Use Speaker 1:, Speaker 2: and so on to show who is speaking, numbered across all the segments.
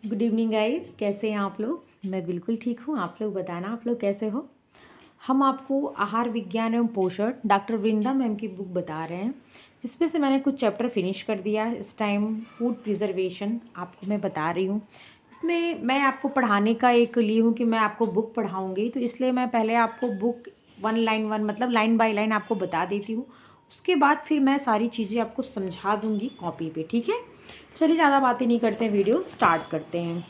Speaker 1: Good evening guys, कैसे हैं आप लोग। मैं बिल्कुल ठीक हूँ। आप लोग बताना, आप लोग कैसे हो। हम आपको आहार विज्ञान एवं पोषण डॉक्टर वृंदा मैम की बुक बता रहे हैं, जिसमें से मैंने कुछ चैप्टर फिनिश कर दिया है। इस टाइम फूड प्रिजर्वेशन आपको मैं बता रही हूँ। इसमें मैं आपको पढ़ाने का एक ली हूँ कि मैं आपको बुक पढ़ाऊँगी, तो इसलिए मैं पहले आपको बुक वन लाइन वन मतलब लाइन बाय लाइन आपको बता देती हूँ। उसके बाद फिर मैं सारी चीज़ें आपको समझा दूँगी कॉपी पे, ठीक है। चलिए ज़्यादा बातें नहीं करते हैं, वीडियो स्टार्ट करते हैं।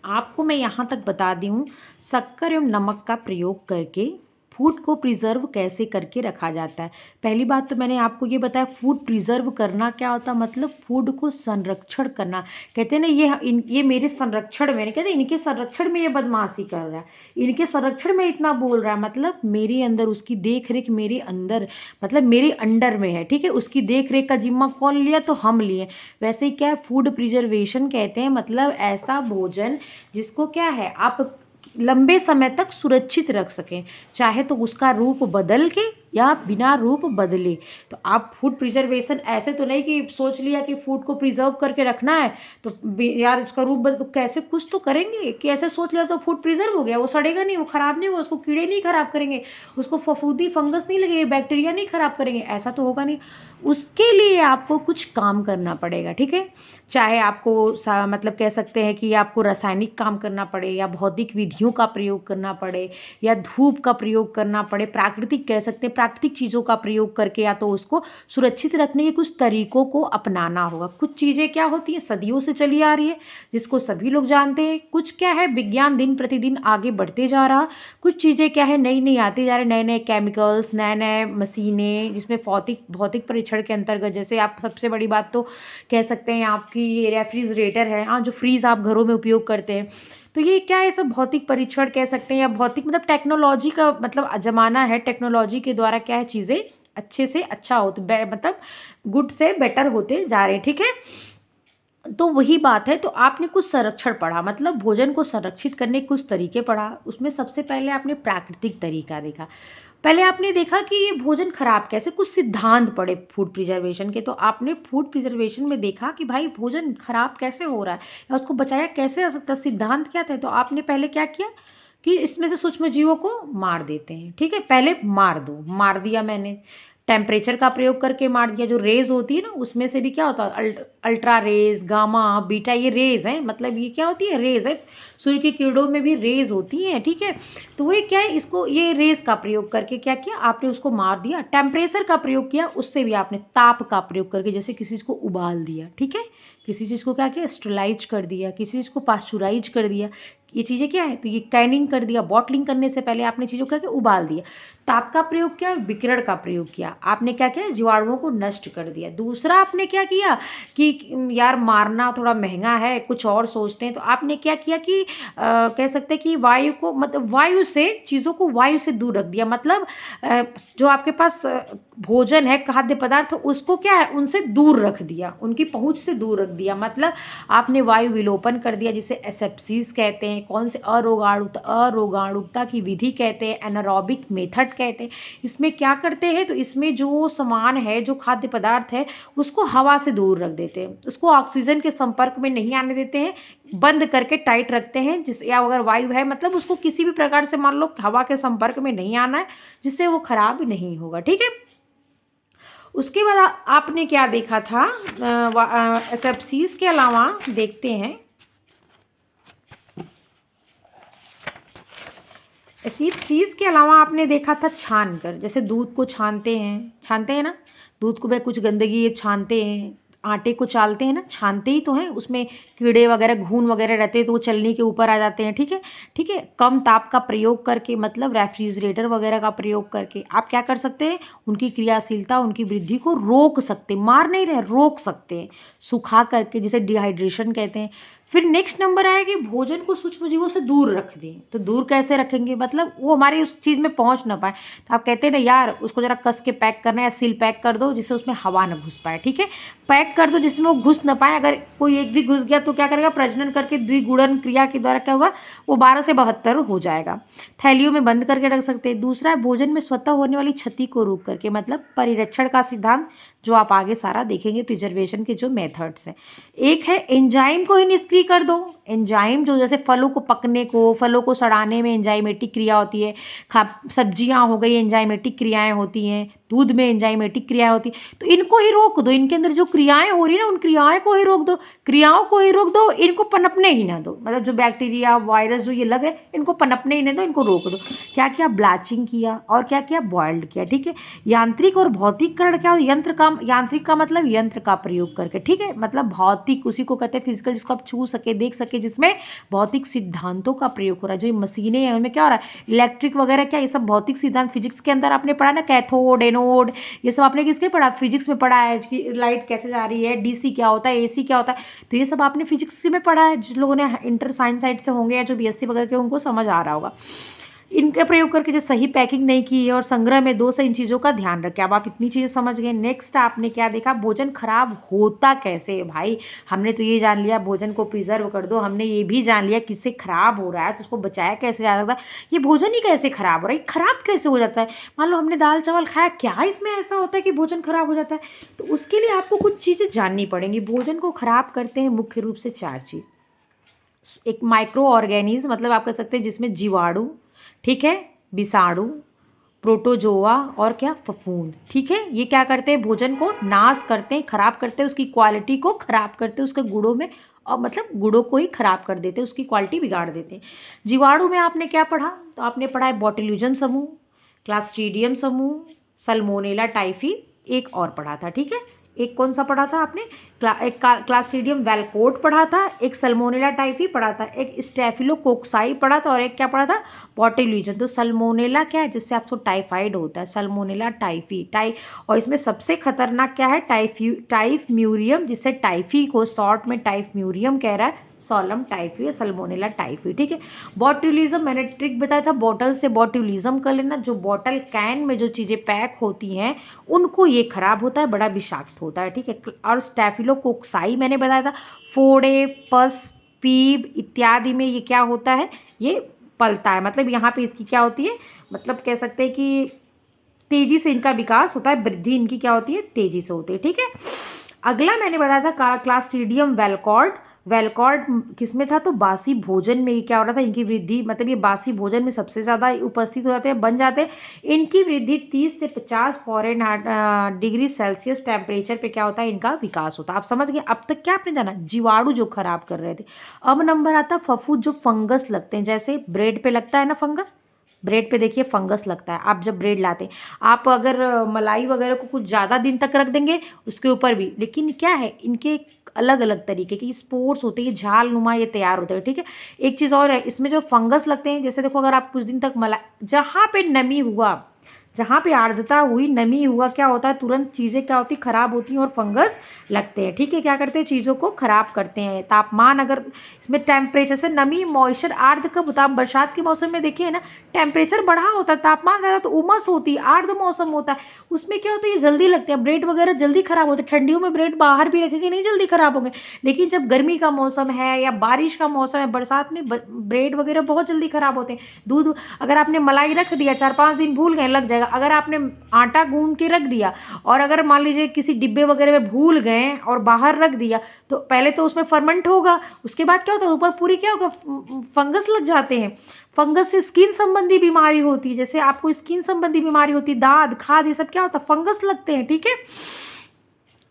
Speaker 1: आपको मैं यहाँ तक बता दी हूँ, शक्कर एवं नमक का प्रयोग करके फूड को प्रिजर्व कैसे करके रखा जाता है। पहली बात तो मैंने आपको ये बताया, फूड प्रिजर्व करना क्या होता है, मतलब फूड को संरक्षण करना। कहते हैं ना, ये मेरे संरक्षण में, कहते हैं इनके संरक्षण में ये बदमाशी कर रहा है, इनके संरक्षण में इतना बोल रहा है, मतलब मेरे अंदर उसकी देख रेख मेरे अंदर, मतलब मेरे अंडर में है, ठीक है। उसकी देख रेख का जिम्मा कौन लिया, तो हम लिए। वैसे ही क्या है, फूड प्रिजर्वेशन कहते हैं, मतलब ऐसा भोजन जिसको क्या है आप लंबे समय तक सुरक्षित रख सकें, चाहे तो उसका रूप बदल के या बिना रूप बदले। तो आप फूड प्रिजर्वेशन ऐसे तो नहीं कि सोच लिया कि फूड को प्रिजर्व करके रखना है तो यार उसका रूप बदल, तो कैसे कुछ तो करेंगे कि ऐसे सोच लिया तो फूड प्रिजर्व हो गया, वो सड़ेगा नहीं, वो खराब नहीं होगा, उसको कीड़े नहीं खराब करेंगे, उसको फफूंदी फंगस नहीं लगेगी, बैक्टीरिया नहीं खराब करेंगे, ऐसा तो होगा नहीं। उसके लिए आपको कुछ काम करना पड़ेगा, ठीक है। चाहे आपको मतलब कह सकते हैं कि आपको रासायनिक काम करना पड़े या भौतिक विधियों का प्रयोग करना पड़े या धूप का प्रयोग करना पड़े, प्राकृतिक कह सकते हैं, प्राकृतिक चीज़ों का प्रयोग करके या तो उसको सुरक्षित रखने के कुछ तरीकों को अपनाना होगा। कुछ चीज़ें क्या होती हैं, सदियों से चली आ रही है, जिसको सभी लोग जानते हैं। कुछ क्या है, विज्ञान दिन प्रतिदिन आगे बढ़ते जा रहा। कुछ चीज़ें क्या है, नई नई आती जा रही, नए नए केमिकल्स, नए नए मशीनें, जिसमें भौतिक भौतिक परीक्षण के अंतर्गत, जैसे आप सबसे बड़ी बात तो कह सकते हैं आपकी ये रेफ्रिजरेटर है, हाँ, जो फ्रीज आप घरों में उपयोग करते हैं। तो ये क्या है, सब भौतिक परीक्षण कह सकते हैं, या भौतिक मतलब टेक्नोलॉजी का मतलब ज़माना है। टेक्नोलॉजी के द्वारा क्या है, चीज़ें अच्छे से अच्छा होते, मतलब गुड से बेटर होते जा रहे हैं, ठीक है। तो वही बात है, तो आपने कुछ संरक्षण पढ़ा, मतलब भोजन को संरक्षित करने के कुछ तरीके पढ़ा। उसमें सबसे पहले आपने प्राकृतिक तरीका देखा। पहले आपने देखा कि ये भोजन खराब कैसे, कुछ सिद्धांत पढ़े फूड प्रिजर्वेशन के। तो आपने फूड प्रिजर्वेशन में देखा कि भाई भोजन खराब कैसे हो रहा है या उसको बचाया कैसे जा सकता है, सिद्धांत क्या थे। तो आपने पहले क्या किया कि इसमें से सूक्ष्म जीवों को मार देते हैं, ठीक है। पहले मार दो, मार दिया मैंने, टेम्परेचर का प्रयोग करके मार दिया। जो रेज होती है ना, उसमें से भी क्या होता है, अल्ट्रा रेज, गामा, बीटा, ये रेज हैं, मतलब ये क्या होती है, रेज है। सूर्य की किरणों में भी रेज होती हैं, ठीक है। तो वो क्या है, इसको ये रेज का प्रयोग करके क्या किया आपने, उसको मार दिया। टेम्परेचर का प्रयोग किया, उससे भी आपने ताप का प्रयोग करके, जैसे किसी चीज़ को उबाल दिया, ठीक है, किसी चीज़ को क्या किया, स्टरलाइज कर दिया, किसी चीज़ को पास्चुराइज कर दिया। ये चीज़ें क्या है, तो ये कैनिंग कर दिया। बॉटलिंग करने से पहले आपने चीज़ों को क्या किया, उबाल दिया। ताप का प्रयोग किया, विकिरण का प्रयोग किया, आपने क्या किया, जीवाणुओं को नष्ट कर दिया। दूसरा आपने क्या किया कि यार मारना थोड़ा महंगा है, कुछ और सोचते हैं, तो आपने क्या किया कि कह सकते हैं कि वायु को, मतलब वायु से चीज़ों को वायु से दूर रख दिया। मतलब जो आपके पास भोजन है, खाद्य पदार्थ, उसको क्या है, उनसे दूर रख दिया, उनकी पहुंच से दूर रख दिया। मतलब आपने वायु विलोपन कर दिया, जिसे एसेप्सिस कहते हैं। कौन से, अरोगाणुकता की विधि कहते हैं, एनारोबिक मेथड कहते हैं। इसमें क्या करते हैं, तो इसमें जो सामान है, जो खाद्य पदार्थ है, उसको हवा से दूर रख देते हैं, उसको ऑक्सीजन के संपर्क में नहीं आने देते हैं, बंद करके टाइट रखते हैं। जिस, या अगर वायु है, मतलब उसको किसी भी प्रकार से मान लो हवा के संपर्क में नहीं आना है, जिससे वो खराब नहीं होगा, ठीक है। उसके बाद आपने क्या देखा था, एसेप्सिस के अलावा देखते हैं, एसेप्सिस के अलावा आपने देखा था छान कर, जैसे दूध को छानते हैं ना, दूध को वह कुछ गंदगी ये छानते हैं, आटे को चालते हैं ना, छानते ही तो हैं, उसमें कीड़े वगैरह, घून वगैरह रहते हैं, तो वो चलनी के ऊपर आ जाते हैं, ठीक है, ठीक है। कम ताप का प्रयोग करके, मतलब रेफ्रिजरेटर वगैरह का प्रयोग करके आप क्या कर सकते हैं, उनकी क्रियाशीलता, उनकी वृद्धि को रोक सकते हैं, मार नहीं रहे, रोक सकते हैं, सुखा करके, जिसे डिहाइड्रेशन कहते हैं। फिर नेक्स्ट नंबर आया कि भोजन को सूक्ष्म जीवों से दूर रख दें। तो दूर कैसे रखेंगे, मतलब वो हमारी उस चीज़ में पहुंच ना पाए। तो आप कहते हैं ना यार, उसको ज़रा कस के पैक करना है, या सील पैक कर दो जिससे उसमें हवा ना घुस पाए, ठीक है। पैक कर दो जिसमें वो घुस ना पाए। अगर कोई एक भी घुस गया तो क्या करेगा, प्रजनन करके द्विगुणन क्रिया के द्वारा क्या होगा, वो 12 से 72 हो जाएगा। थैलियों में बंद करके रख सकते हैं। दूसरा है भोजन में स्वतः होने वाली क्षति को रोक करके, मतलब परिरक्षण का सिद्धांत, जो आप आगे सारा देखेंगे प्रिजर्वेशन के जो मेथड्स हैं। एक है एंजाइम को ही निष्क्रिय फ्री कर दो। एंजाइम जो जैसे फलों को पकने को, फलों को सड़ाने में एंजाइमेटिक क्रिया होती है, सब्जियां हो गई एंजाइमेटिक क्रियाएं होती हैं, दूध में एंजाइमेटिक क्रियाएं होती हैं, तो इनको ही रोक दो। इनके अंदर जो क्रियाएं हो रही है ना, उन क्रियाओं को ही रोक दो, क्रियाओं को ही रोक दो, इनको पनपने ही ना दो। मतलब जो बैक्टीरिया वायरस जो ये लग रहे हैं, इनको पनपने ही नहीं दो, इनको रोक दो। क्या किया? ब्लैचिंग किया और क्या किया? बॉइल्ड किया। ठीक है। यांत्रिक और भौतिककरण क्या? यांत्रिक का मतलब यंत्र का प्रयोग करके। ठीक है। मतलब भौतिक उसी को कहते हैं फिजिकल, जिसको आप छू सके देख सके, जिसमें भौतिक सिद्धांतों का प्रयोग हो रहा है। जो ये मशीनें हैं उनमें क्या हो रहा है? इलेक्ट्रिक वगैरह क्या, ये सब भौतिक सिद्धांत फिजिक्स के अंदर आपने पढ़ा ना, कैथोड एनोड, ये सब आपने किसके पढ़ा? फिजिक्स में पढ़ा है कि लाइट कैसे जा रही है, डीसी क्या होता है, एसी क्या होता है, तो ये सब आपने फिजिक्स में पढ़ा है। जिस लोगों ने इंटर साइंस साइड से होंगे या जो बीएससी वगैरह के, उनको समझ आ रहा होगा। इनका प्रयोग करके जो सही पैकिंग नहीं की है और संग्रह में दो से इन चीज़ों का ध्यान रखें। अब आप इतनी चीज़ें समझ गए। नेक्स्ट आपने क्या देखा? भोजन खराब होता कैसे है भाई? हमने तो ये जान लिया भोजन को प्रिजर्व कर दो, हमने ये भी जान लिया किससे खराब हो रहा है तो उसको बचाया कैसे जा सकता है। ये भोजन ही कैसे खराब हो रहा है, खराब कैसे हो जाता है? मान लो हमने दाल चावल खाया, क्या इसमें ऐसा होता है कि भोजन खराब हो जाता है? तो उसके लिए आपको कुछ चीज़ें जाननी पड़ेंगी। भोजन को खराब करते हैं मुख्य रूप से 4 चीज़। एक माइक्रो ऑर्गेनिज्म, मतलब आप कह सकते हैं जिसमें जीवाणु, ठीक है, विषाणु, प्रोटोजोआ और क्या? फफूंद। ठीक है। ये क्या करते हैं? भोजन को नाश करते हैं, खराब करते हैं, उसकी क्वालिटी को खराब करते हैं, उसके गुणों में, और मतलब गुणों को ही खराब कर देते हैं, उसकी क्वालिटी बिगाड़ देते हैं। जीवाणु में आपने क्या पढ़ा? तो आपने पढ़ा है बोट्यूलिज्म समूह, क्लास्ट्रीडियम समूह, सल्मोनेला टाइफी, एक और पढ़ा था। ठीक है। एक कौन सा पढ़ा था आपने? एक क्लास्ट्रीडियम वैलकोट पढ़ा था, एक सल्मोनेला टाइफी पढ़ा था, एक स्टेफिलोकोक्साई पढ़ा था और एक क्या पढ़ा था? बोट्यूलिज्म। तो सल्मोनेला क्या है? जिससे आपको टाइफाइड होता है, सल्मोनेला टाइफी और इसमें सबसे खतरनाक क्या है? टाइफम्यूरियम, जिससे टाइफी को शॉर्ट में टाइफम्यूरियम कह रहा है, सोलम टाइफी या सल्मोनेला टाइफी। ठीक है। बॉट्यूलिज्म मैंने ट्रिक बताया था, बॉटल से बॉट्यूलिज्म कर लेना। जो बॉटल कैन में जो चीज़ें पैक होती हैं उनको ये खराब होता है, बड़ा विषाक्त होता है। ठीक है। और स्टेफिलोकोक्साई मैंने बताया था, फोड़े, पस, पीप इत्यादि में ये क्या होता है? ये पलता है। मतलब यहाँ पे इसकी क्या होती है? मतलब कह सकते हैं कि तेजी से इनका विकास होता है, वृद्धि इनकी क्या होती है? तेजी से होती है। ठीक है। अगला मैंने बताया था क्लास्ट्रीडियम वेलकॉर्ड किस में था? तो बासी भोजन में क्या हो रहा था? इनकी वृद्धि, मतलब ये बासी भोजन में सबसे ज़्यादा उपस्थित हो जाते हैं, बन जाते हैं। इनकी वृद्धि 30 से 50 फॉरेनहाइट डिग्री सेल्सियस टेम्परेचर पे क्या होता है? इनका विकास होता है। आप समझ गए? अब तक क्या आपने जाना? जीवाणु जो खराब कर रहे थे। अब नंबर आता फफूंद, जो फंगस लगते हैं, जैसे ब्रेड पे लगता है ना फंगस, ब्रेड पे देखिए फंगस लगता है। आप जब ब्रेड लाते हैं, आप अगर मलाई वगैरह को कुछ ज़्यादा दिन तक रख देंगे उसके ऊपर भी, लेकिन क्या है, इनके अलग अलग तरीके के स्पोर्स होते हैं, ये झाल नुमा ये तैयार होते हैं। ठीक है। एक चीज़ और है, इसमें जो फंगस लगते हैं, जैसे देखो अगर आप कुछ दिन तक जहाँ पे नमी हुआ, जहाँ पे आर्द्रता हुई, नमी हुआ, क्या होता है? तुरंत चीज़ें क्या होती? खराब होती हैं और फंगस लगते हैं। ठीक है। क्या करते हैं? चीज़ों को खराब करते हैं। तापमान, अगर इसमें टेम्परेचर से नमी, मॉइस्चर, आर्द्र कब होता है? बरसात के मौसम में देखिए ना, टेम्परेचर बढ़ा होता है, तापमान ज़्यादा, तो उमस होती है, आर्द्र मौसम होता है, उसमें क्या होता है? ये जल्दी लगते हैं, ब्रेड वगैरह जल्दी खराब होते हैं। ठंडियों में ब्रेड बाहर भी रखेंगे नहीं जल्दी खराब होंगे, लेकिन जब गर्मी का मौसम है या बारिश का मौसम है, बरसात में ब्रेड वगैरह बहुत जल्दी खराब होते हैं। दूध, अगर आपने मलाई रख दिया, 4-5 दिन भूल गए, लग जाएगा। अगर आपने आटा गूंद के रख दिया और अगर मान लीजिए किसी डिब्बे वगैरह में भूल गए और बाहर रख दिया, तो पहले तो उसमें फर्मेंट होगा, उसके बाद क्या होता है? ऊपर पूरी क्या होगा? फंगस लग जाते हैं। फंगस से स्किन संबंधी बीमारी होती है, जैसे आपको स्किन संबंधी बीमारी होती है, दाद खाज, ये सब क्या होता है? फंगस लगते हैं। ठीक है।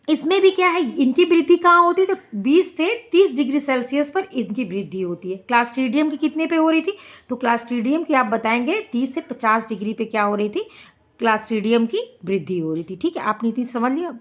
Speaker 1: इसमें भी क्या है? इनकी वृद्धि कहाँ होती है? तो 20 से 30 डिग्री सेल्सियस पर इनकी वृद्धि होती है। क्लास्ट्रीडियम की कितने पे हो रही थी? तो क्लास्ट्रीडियम की आप बताएंगे 30 से 50 डिग्री पे क्या हो रही थी? क्लास्ट्रीडियम की वृद्धि हो रही थी। ठीक है। आपने इतनी समझ लिया।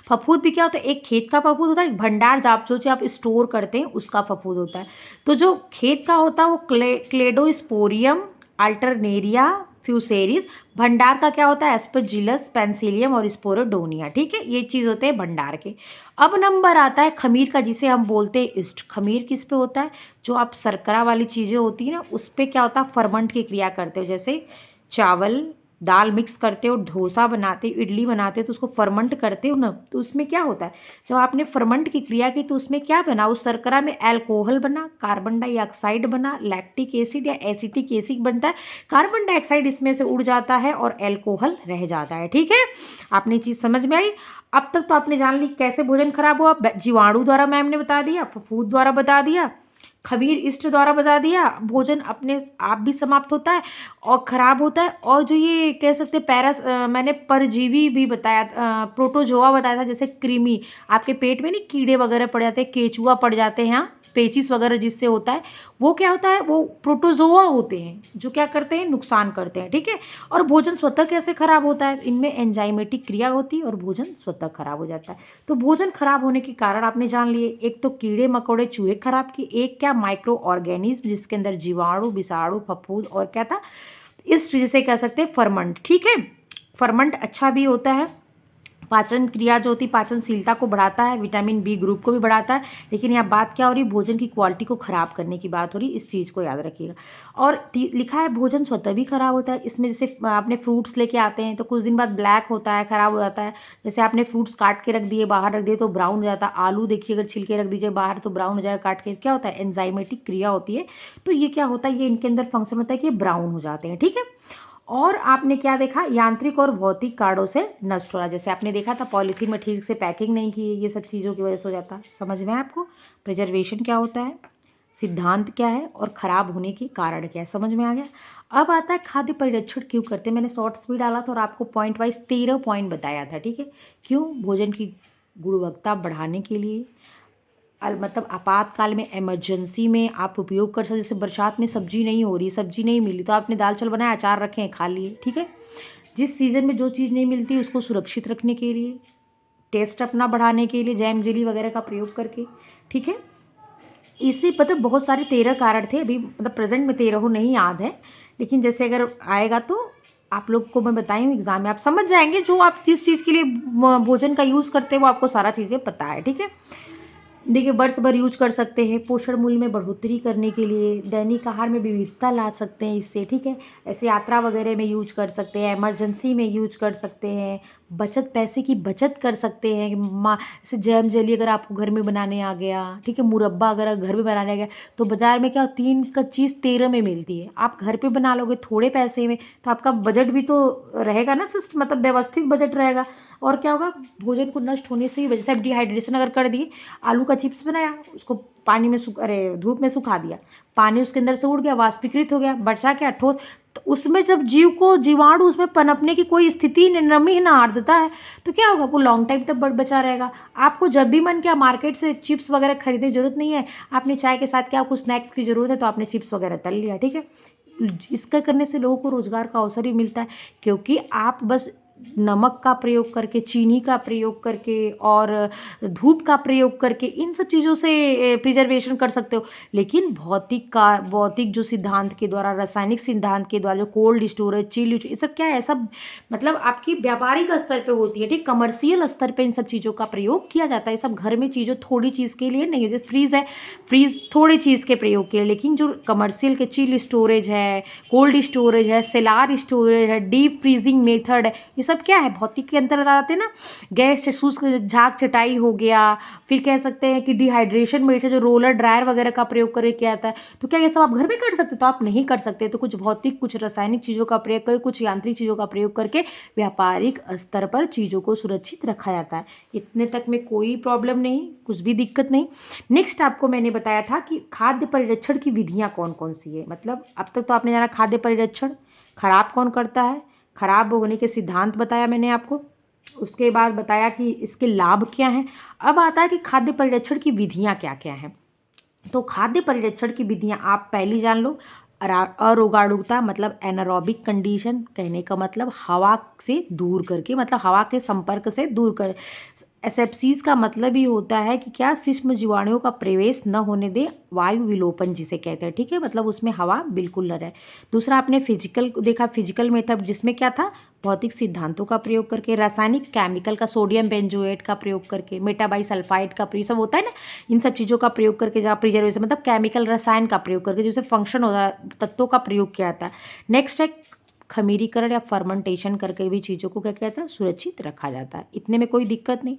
Speaker 1: फफूंद भी क्या होता है? एक खेत का फफूंद होता है, एक भंडार जो आप स्टोर करते हैं उसका फफूंद होता है। तो जो खेत का होता है वो क्लेडोस्पोरियम अल्टरनेरिया फ्यूसेरिस, भंडार का क्या होता है? एस्परजिलस पेंसिलियम और स्पोरोडोनिया। ठीक है। ये चीज़ होते हैं भंडार के। अब नंबर आता है खमीर का, जिसे हम बोलते हैं ईस्ट। खमीर किस पे होता है? जो आप शर्करा वाली चीज़ें होती है ना, उस पर क्या होता है? फर्मेंट की क्रिया करते हो, जैसे चावल दाल मिक्स करते हो, डोसा बनाते हो, इडली बनाते हो, तो उसको फर्मेंट करते हो ना, तो उसमें क्या होता है? जब आपने फर्मेंट की क्रिया की तो उसमें क्या बना? उस शर्करा में अल्कोहल बना, कार्बन डाइऑक्साइड बना, लैक्टिक एसिड या एसिटिक एसिड बनता है। कार्बन डाइऑक्साइड इसमें से उड़ जाता है और अल्कोहल रह जाता है। ठीक है। आपने चीज़ समझ में आई? अब तक तो आपने जान ली कि कैसे भोजन खराब हुआ। जीवाणु द्वारा मैम ने बता दिया, फफूंद द्वारा बता दिया, खमीर इष्ट द्वारा बता दिया, भोजन अपने आप भी समाप्त होता है और ख़राब होता है। और जो ये कह सकते हैं मैंने परजीवी भी बताया, प्रोटोजोआ बताया था, जैसे कृमि आपके पेट में नहीं कीड़े वगैरह पड़ जाते हैं, केचुआ पड़ जाते हैं, हाँ, पेचिस वगैरह जिससे होता है, वो क्या होता है, वो प्रोटोजोआ होते हैं जो क्या करते हैं, नुकसान करते हैं, ठीक है। और भोजन स्वतः कैसे खराब होता है, इनमें एंजाइमेटिक क्रिया होती है और भोजन स्वतः खराब हो जाता है। तो भोजन खराब होने के कारण आपने जान लिए, एक तो कीड़े मकोड़े चूहे खराब किए, एक क्या माइक्रो ऑर्गेनिज्म जिसके अंदर जीवाणु विषाणु फफूंद और क्या था, इस चीज़ से कह सकते हैं फर्मेंट, ठीक है। फर्मेंट अच्छा भी होता है, पाचन क्रिया जो होती है पाचनशीलता को बढ़ाता है, विटामिन बी ग्रुप को भी बढ़ाता है। लेकिन यहाँ बात क्या हो रही है, भोजन की क्वालिटी को ख़राब करने की बात हो रही है, इस चीज़ को याद रखिएगा। और लिखा है भोजन स्वतः भी खराब होता है। इसमें जैसे आपने फ्रूट्स लेके आते हैं तो कुछ दिन बाद ब्लैक होता है, ख़राब हो जाता है। जैसे आपने फ्रूट्स काट के रख दिए, बाहर रख दिए तो ब्राउन हो जाता है। आलू देखिए अगर छिलके रख दीजिए बाहर तो ब्राउन हो जाएगा, काट के क्या होता है, एंजाइमेटिक क्रिया होती है। तो ये क्या होता है, ये इनके अंदर फंक्शन होता है कि ये ब्राउन हो जाते हैं, ठीक है। और आपने क्या देखा, यांत्रिक और भौतिक कारणों से नष्ट हो रहा है। जैसे आपने देखा था पॉलीथीन में ठीक से पैकिंग नहीं की, ये सब चीज़ों की वजह से हो जाता है। समझ में आपको प्रिजर्वेशन क्या होता है, सिद्धांत क्या है और ख़राब होने के कारण क्या है, समझ में आ गया। अब आता है खाद्य परिरक्षण क्यों करते हैं। मैंने शॉर्ट्स भी डाला था और आपको पॉइंट वाइज 13 पॉइंट बताया था, ठीक है। क्यों, भोजन की गुणवत्ता बढ़ाने के लिए, मतलब आपातकाल में, इमरजेंसी में आप उपयोग कर सकते। जैसे बरसात में सब्जी नहीं हो रही, सब्जी नहीं मिली तो आपने दाल चावल बनाया, अचार रखे हैं, खा लिए, ठीक है। जिस सीज़न में जो चीज़ नहीं मिलती उसको सुरक्षित रखने के लिए, टेस्ट अपना बढ़ाने के लिए जैम जेली वगैरह का प्रयोग करके, ठीक है। इससे मतलब बहुत सारे 13 कारण थे, अभी मतलब प्रेजेंट में 13 नहीं याद है, लेकिन जैसे अगर आएगा तो आप लोग को मैं बताई हूँ, एग्जाम में आप समझ जाएंगे। जो आप जिस चीज़ के लिए भोजन का यूज़ करते हैं वो आपको सारा चीज़ें पता है, ठीक है। देखिए वर्ष भर यूज कर सकते हैं, पोषण मूल्य में बढ़ोतरी करने के लिए, दैनिक आहार में विविधता ला सकते हैं इससे, ठीक है। ऐसे यात्रा वगैरह में यूज कर सकते हैं, इमरजेंसी में यूज कर सकते हैं, बचत, पैसे की बचत कर सकते हैं। जैसे जैम जेली अगर आपको घर में बनाने आ गया, ठीक है, मुरब्बा अगर घर में बनाने आ गया तो बाज़ार में क्या 3 का चीज़ 13 में मिलती है, आप घर पे बना लोगे थोड़े पैसे में तो आपका बजट भी तो रहेगा ना, सिस्टम मतलब व्यवस्थित बजट रहेगा। और क्या होगा, भोजन को नष्ट होने से ही, जैसे आप डिहाइड्रेशन अगर कर दिए, आलू का चिप्स बनाया, उसको पानी में धूप में सुखा दिया, पानी उसके अंदर से उड़ गया, वाष्पीकृत हो गया, बचा क्या, ठोस। तो उसमें जब जीवाणु उसमें पनपने की कोई स्थिति न, नमी ना आर्द्रता है, तो क्या होगा, वो लॉन्ग टाइम तक बचा रहेगा। आपको जब भी मन किया मार्केट से चिप्स वगैरह खरीदने की जरूरत नहीं है। आपने चाय के साथ क्या कुछ स्नैक्स की ज़रूरत है तो आपने चिप्स वगैरह तल लिया, ठीक है। इसका करने से लोगों को रोज़गार का अवसर भी मिलता है, क्योंकि आप बस नमक का प्रयोग करके, चीनी का प्रयोग करके और धूप का प्रयोग करके इन सब चीज़ों से प्रिजर्वेशन कर सकते हो। लेकिन भौतिक जो सिद्धांत के द्वारा, रासायनिक सिद्धांत के द्वारा, जो कोल्ड स्टोरेज, चिल्ड, ये सब क्या है, सब मतलब आपकी व्यापारिक स्तर पे होती है, ठीक, कमर्शियल स्तर पे इन सब चीज़ों का प्रयोग किया जाता है। सब घर में चीज़ों थोड़ी चीज़ के लिए नहीं होती। फ्रीज़ है, फ्रीज थोड़ी चीज़ के प्रयोग के लिए, लेकिन जो कमर्शियल के चिल स्टोरेज है, कोल्ड स्टोरेज है, सेलार स्टोरेज है, डीप फ्रीजिंग मेथड है, ये सब क्या है, भौतिक के अंतर्गत आते हैं ना। गैस शुष्क झाग चटाई हो गया, फिर कह सकते हैं कि डिहाइड्रेशन मेथड, जो रोलर ड्रायर वगैरह का प्रयोग करके किया जाता है। तो क्या ये सब आप घर में कर सकते, तो आप नहीं कर सकते। तो कुछ भौतिक, कुछ रासायनिक चीज़ों का प्रयोग करके, कुछ यांत्रिक चीज़ों का प्रयोग करके व्यापारिक स्तर पर चीज़ों को सुरक्षित रखा जाता है। इतने तक में कोई प्रॉब्लम नहीं, कुछ भी दिक्कत नहीं। नेक्स्ट आपको मैंने बताया था कि खाद्य परिरक्षण की विधियाँ कौन कौन सी है। मतलब अब तक तो आपने जाना खाद्य परिरक्षण खराब कौन करता है, खराब होने के सिद्धांत बताया मैंने आपको, उसके बाद बताया कि इसके लाभ क्या हैं। अब आता है कि खाद्य परिरक्षण की विधियाँ क्या क्या हैं। तो खाद्य परिरक्षण की विधियाँ आप पहली जान लो, अरोगाणुता मतलब एनारोबिक कंडीशन, कहने का मतलब हवा से दूर करके, मतलब हवा के संपर्क से दूर कर। एसेप्सिस का मतलब ही होता है कि क्या, सूक्ष्म जीवाणुओं का प्रवेश न होने दे, वायु विलोपन जिसे कहते हैं, ठीक है, मतलब उसमें हवा बिल्कुल न रहे। दूसरा आपने फिजिकल देखा, फिजिकल मेथड जिसमें क्या था, भौतिक सिद्धांतों का प्रयोग करके, रासायनिक केमिकल का, सोडियम बेंजोएट का प्रयोग करके, मेटाबाइसल्फाइड का प्रयोग, सब होता है ना, इन सब चीज़ों का प्रयोग करके, जहाँ प्रिजर्वेशन मतलब केमिकल रसायन का प्रयोग करके जैसे फंक्शन होता है, तत्वों का प्रयोग किया जाता है। नेक्स्ट है खमीरीकरण या फर्मेंटेशन करके भी चीज़ों को क्या कहता है, सुरक्षित रखा जाता है। इतने में कोई दिक्कत नहीं।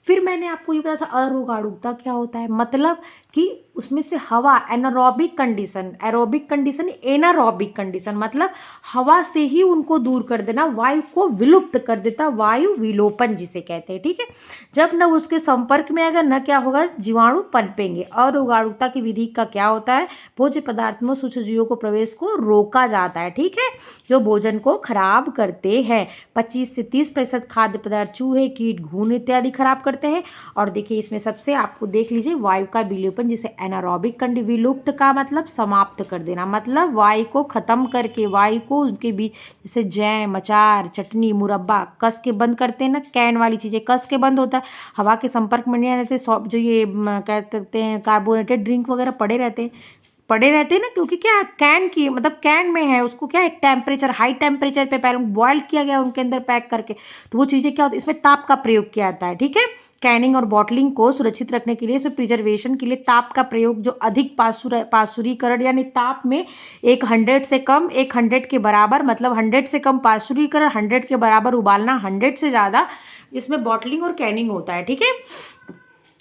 Speaker 1: फिर मैंने आपको ये बताया था अरोगाणुकता क्या होता है, मतलब कि उसमें से हवा, anaerobic condition, aerobic condition, anaerobic condition, मतलब हवा से ही उनको दूर कर देना, वायु को विलुप्त कर देता, वायु विलोपन जिसे कहते हैं। ठीक है, जब न उसके संपर्क में आएगा न क्या होगा, जीवाणु पनपेंगे। अरोगाणुकता की विधि का क्या होता है, भोज्य पदार्थ में सूक्ष्म जीवों को प्रवेश को रोका जाता है। ठीक है, जो भोजन को खराब करते हैं। 25 से 30% खाद्य पदार्थ चूहे, कीट, घुन इत्यादि खराब करते हैं। और देखिए इसमें सबसे आपको देख लीजिए वायु का विलोपन, जिसे एनारोबिक कंडी, विलुप्त का मतलब समाप्त कर देना, मतलब वायु को खत्म करके, वायु को उनके बीच, जैसे जैम, अचार, चटनी, मुरब्बा कस के बंद करते हैं ना, कैन वाली चीज़ें कस के बंद होता है, हवा के संपर्क में नहीं आते, जो ये क्या कहते हैं कार्बोनेटेड ड्रिंक वगैरह पड़े रहते हैं ना, क्योंकि क्या कैन की मतलब कैन में है, उसको क्या एक टेम्परेचर, हाई टेम्परेचर पे पहले बॉयल किया गया उनके अंदर पैक करके, तो वो चीज़ें क्या होती है, इसमें ताप का प्रयोग किया जाता है। ठीक है, कैनिंग और बॉटलिंग को सुरक्षित रखने के लिए, इसमें प्रिजर्वेशन के लिए ताप का प्रयोग, जो अधिक पाशुरीकरण यानी ताप में 100 से कम, 100 के बराबर, मतलब 100 से कम पाशुरीकरण, 100 के बराबर उबालना, 100 से ज़्यादा इसमें बॉटलिंग और कैनिंग होता है। ठीक है,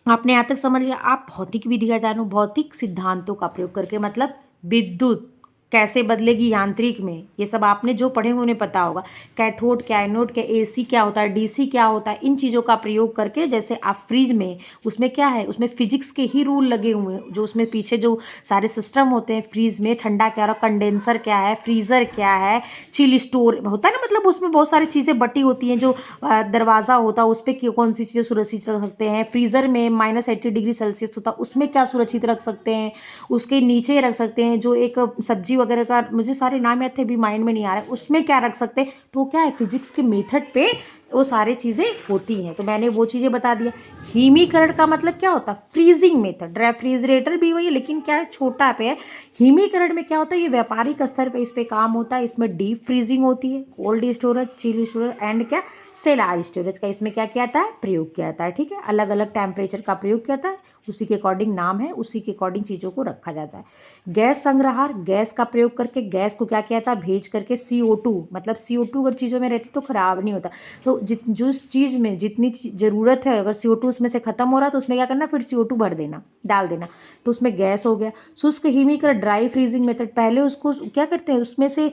Speaker 1: आपने यहाँ तक समझ लिया। आप भौतिक विधि का जानो, भौतिक सिद्धांतों का प्रयोग करके, मतलब विद्युत कैसे बदलेगी यांत्रिक में, ये सब आपने जो पढ़े होंगे उन्हें पता होगा। कैथोड क्या, एनोड क्या, एसी क्या होता है, डीसी क्या होता है, इन चीज़ों का प्रयोग करके, जैसे आप फ्रिज में, उसमें क्या है, उसमें फिजिक्स के ही रूल लगे हुए हैं, जो उसमें पीछे जो सारे सिस्टम होते हैं, फ्रीज में ठंडा क्या रहा, कंडेंसर क्या है, फ्रीज़र क्या है, चिल स्टोर होता है ना, मतलब उसमें बहुत सारी चीज़ें बटी होती हैं, जो दरवाज़ा होता है उस पर कौन सी चीज़ें सुरक्षित रख सकते हैं, फ्रीज़र में -80 डिग्री सेल्सियस होता है, उसमें क्या सुरक्षित रख सकते हैं, उसके नीचे रख सकते हैं, जो एक सब्जी वगैरह का, मुझे सारे नाम याद थे अभी माइंड में नहीं आ रहा है, उसमें क्या रख सकते हैं, तो क्या है फिजिक्स के मेथड पे वो सारी चीज़ें होती हैं, तो मैंने वो चीज़ें बता दिया। हिमीकरण का मतलब क्या होता है, फ्रीजिंग मेथड, रेफ्रिजरेटर भी वही है लेकिन क्या है छोटा पे है। हिमीकरण में क्या होता है, ये व्यापारिक स्तर पे इस पे काम होता है, इसमें डीप फ्रीजिंग होती है, cold storage, chill storage and क्या सेलार स्टोरेज का इसमें क्या किया जाता है, प्रयोग किया जाता है। ठीक है, अलग अलग टेम्परेचर का प्रयोग किया जाता है, उसी के अकॉर्डिंग नाम है, उसी के अकॉर्डिंग चीज़ों को रखा जाता है। गैस संग्रहार, गैस का प्रयोग करके गैस को क्या किया जाता है, भेज करके CO2, मतलब CO2 अगर चीज़ों में रहती तो खराब नहीं होता, तो जिस चीज़ में जितनी ज़रूरत है, अगर CO2 उसमें से खत्म हो रहा है तो उसमें क्या करना, फिर CO2 भर देना, डाल देना, तो उसमें गैस हो गया। शुष्क हिमीकरण, ड्राई फ्रीजिंग मेथड, पहले उसको क्या करते हैं, उसमें से